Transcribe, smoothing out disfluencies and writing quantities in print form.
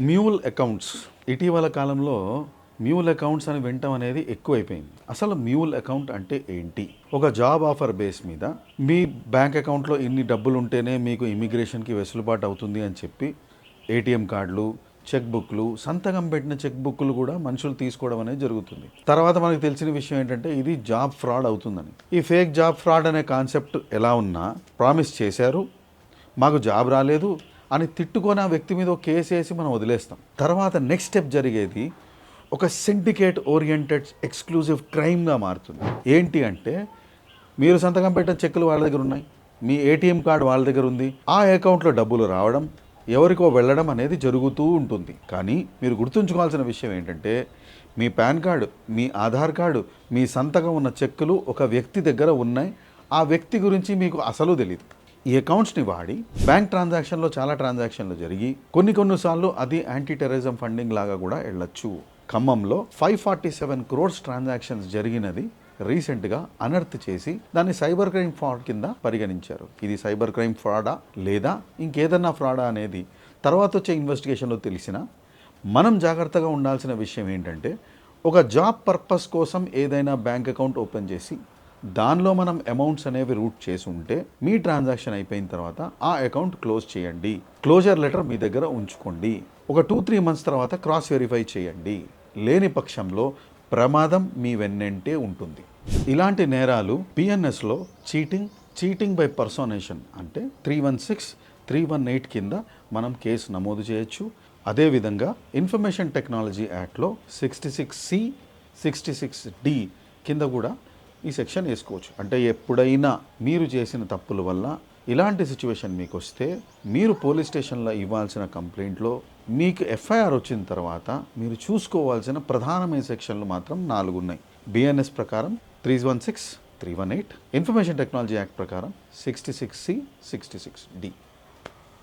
Mule accounts ఇటీవల కాలంలో mule accounts అని వినటం అనేది ఎక్కువైపోయింది. అసలు మ్యూల్ అకౌంట్ అంటే ఏంటి? ఒక జాబ్ ఆఫర్ బేస్ మీద మీ బ్యాంక్ అకౌంట్లో ఇన్ని డబ్బులు ఉంటేనే మీకు ఇమిగ్రేషన్కి వెసులుబాటు అవుతుంది అని చెప్పి ఏటీఎం కార్డులు, చెక్ బుక్లు, సంతకం పెట్టిన చెక్ బుక్లు కూడా మనుషులు తీసుకోవడం అనేది జరుగుతుంది. తర్వాత మనకు తెలిసిన విషయం ఏంటంటే ఇది జాబ్ ఫ్రాడ్ అవుతుందని. ఈ ఫేక్ జాబ్ ఫ్రాడ్ అనే కాన్సెప్ట్ ఎలా ఉన్నా ప్రామిస్ చేశారు, మాకు జాబ్ రాలేదు అని తిట్టుకొని ఆ వ్యక్తి మీద ఒక కేసు వేసి మనం వదిలేస్తాం. తర్వాత నెక్స్ట్ స్టెప్ జరిగేది ఒక సిండికేట్ ఓరియంటెడ్ ఎక్స్క్లూజివ్ క్రైమ్గా మారుతుంది. ఏంటి అంటే మీరు సంతకం పెట్టిన చెక్కులు వాళ్ళ దగ్గర ఉన్నాయి, మీ ఏటీఎం కార్డు వాళ్ళ దగ్గర ఉంది, ఆ అకౌంట్లో డబ్బులు రావడం, ఎవరికో వెళ్ళడం అనేది జరుగుతూ ఉంటుంది. కానీ మీరు గుర్తుంచుకోవాల్సిన విషయం ఏంటంటే మీ పాన్ కార్డు, మీ ఆధార్ కార్డు, మీ సంతకం ఉన్న చెక్కులు ఒక వ్యక్తి దగ్గర ఉన్నాయి. ఆ వ్యక్తి గురించి మీకు అసలు తెలియదు. ఈ అకౌంట్స్ని వాడి బ్యాంక్ ట్రాన్సాక్షన్లో చాలా ట్రాన్సాక్షన్లు జరిగి కొన్నిసార్లు అది యాంటీ టెర్రరిజం ఫండింగ్ లాగా కూడా వెళ్ళొచ్చు. ఖమ్మంలో 547 crores ట్రాన్సాక్షన్స్ జరిగినది రీసెంట్గా అనర్త్ చేసి దాన్ని సైబర్ క్రైమ్ ఫ్రాడ్ కింద పరిగణించారు. ఇది సైబర్ క్రైమ్ ఫ్రాడా లేదా ఇంకేదన్నా ఫ్రాడా అనేది తర్వాత వచ్చే ఇన్వెస్టిగేషన్లో తెలిసినా మనం జాగ్రత్తగా ఉండాల్సిన విషయం ఏంటంటే ఒక జాబ్ పర్పస్ కోసం ఏదైనా బ్యాంక్ అకౌంట్ ఓపెన్ చేసి దానిలో మనం అమౌంట్స్ అనేవి రూట్ చేసి ఉంటే మీ ట్రాన్సాక్షన్ అయిపోయిన తర్వాత ఆ అకౌంట్ క్లోజ్ చేయండి. క్లోజర్ లెటర్ మీ దగ్గర ఉంచుకోండి. ఒక 2-3 months తర్వాత క్రాస్ వెరిఫై చేయండి. లేని పక్షంలో ప్రమాదం మీ వెన్నంటే ఉంటుంది. ఇలాంటి నేరాలు పిఎన్ఎస్లో చీటింగ్ బై పర్సోనేషన్ అంటే 316, 318 కింద మనం కేసు నమోదు చేయొచ్చు. అదేవిధంగా ఇన్ఫర్మేషన్ టెక్నాలజీ యాక్ట్లో 66C, 66D కింద కూడా ఈ సెక్షన్ వేసుకోవచ్చు. అంటే ఎప్పుడైనా మీరు చేసిన తప్పుల వల్ల ఇలాంటి సిచ్యువేషన్ మీకు వస్తే మీరు పోలీస్ స్టేషన్లో ఇవ్వాల్సిన కంప్లైంట్లో మీకు ఎఫ్ఐఆర్ వచ్చిన తర్వాత మీరు చూసుకోవాల్సిన ప్రధానమైన సెక్షన్లు మాత్రం 4 ఉన్నాయి. బిఎన్ఎస్ ప్రకారం 316, 318, ఇన్ఫర్మేషన్ టెక్నాలజీ యాక్ట్ ప్రకారం 66C, 66D.